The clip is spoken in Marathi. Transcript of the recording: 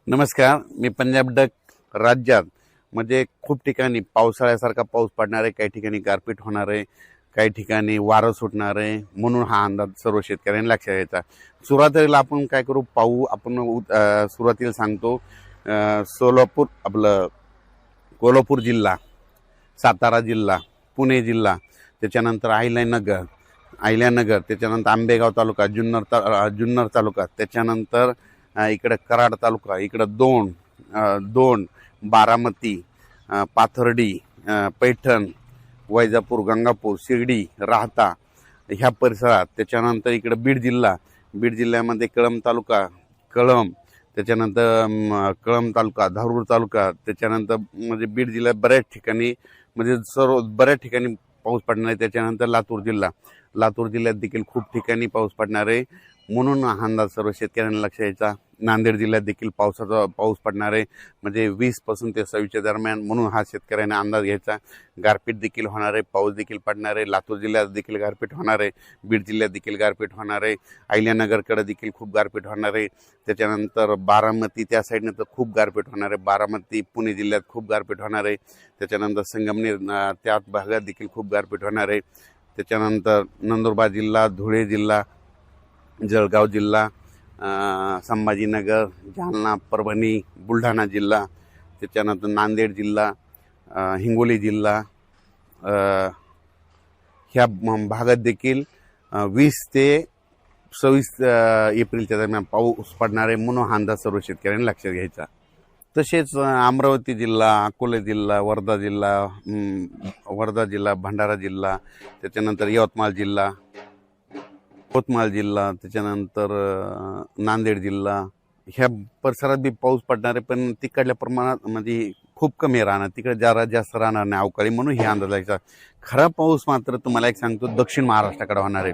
नमस्कार. मी पंजाब डक. राज्यात म्हणजे खूप ठिकाणी पावसाळ्यासारखा पाऊस पडणार आहे, काही ठिकाणी गारपीट होणार आहे, काही ठिकाणी वारं सुटणार आहे, म्हणून हा अंदाज सर्व शेतकऱ्यांनी लक्षात घ्यायचा. सुरुवातीला आपण काय करू पाहू. आपण सुरुवातीला सांगतो सोलापूर, आपलं कोल्हापूर जिल्हा, सातारा जिल्हा, पुणे जिल्हा, त्याच्यानंतर अहिल्यानगर, त्याच्यानंतर आंबेगाव तालुका, जुन्नर तालुका, त्याच्यानंतर इकडे कराड तालुका, इकडं दोन, बारामती, पाथर्डी, पैठण, वैजापूर, गंगापूर, शिर्डी, राहता ह्या परिसरात. त्याच्यानंतर इकडे बीड जिल्ह्यामध्ये कळंब तालुका, त्याच्यानंतर कळंब तालुका, धारूर तालुका, त्याच्यानंतर म्हणजे बीड जिल्ह्यात बऱ्याच ठिकाणी म्हणजे बऱ्याच ठिकाणी पाऊस पडणार आहे. त्याच्यानंतर लातूर जिल्ह्यात देखील खूप ठिकाणी पाऊस पडणार आहे, म्हणून हा अंदाज सर्व शेतकऱ्यांना लक्ष द्यायचा. नांदेड जिल्ह्यात देखील पाऊस पडणार आहे, म्हणजे 20 पासून ते 26 दरम्यान, म्हणून हा शेतकऱ्यांना अंदाज घ्यायचा. गारपीट देखील होणार आहे, पाऊस देखील पडणार आहे. लातूर जिल्ह्यात देखील गारपीट होणार आहे, बीड जिल्ह्यात देखील गारपीट होणार आहे, अहिल्यानगरकडे देखील खूप गारपीट होणार आहे. त्याच्यानंतर बारामती त्या साईडनं तर खूप गारपीट होणार आहे. बारामती, पुणे जिल्ह्यात खूप गारपीट होणार आहे. त्याच्यानंतर संगमनेर त्या भागात देखील खूप गारपीट होणार आहे. त्याच्यानंतर नंदुरबार जिल्हा, धुळे जिल्हा, जळगाव जिल्हा, संभाजीनगर, जालना, परभणी, बुलढाणा जिल्हा, त्याच्यानंतर नांदेड जिल्हा, हिंगोली जिल्हा, ह्या भागात देखील 20 ते 26 एप्रिलच्या दरम्यान पाऊस पडणार आहे, म्हणून हा अंदाज सर्व शेतकऱ्यांनी लक्षात घ्यायचा. तसेच अमरावती जिल्हा, अकोला जिल्हा, वर्धा जिल्हा, भंडारा जिल्हा, त्याच्यानंतर यवतमाळ जिल्हा, त्याच्यानंतर नांदेड जिल्हा, ह्या परिसरात बी पाऊस पडणार आहे, पण तिकडल्या प्रमाणात म्हणजे खूप कमी राहणार, तिकडे जरा जास्त राहणार नाही अवकाळी, म्हणून हे अंदाज लागायचा. खरा पाऊस मात्र तुम्हाला एक सांगतो दक्षिण महाराष्ट्राकडे होणार आहे.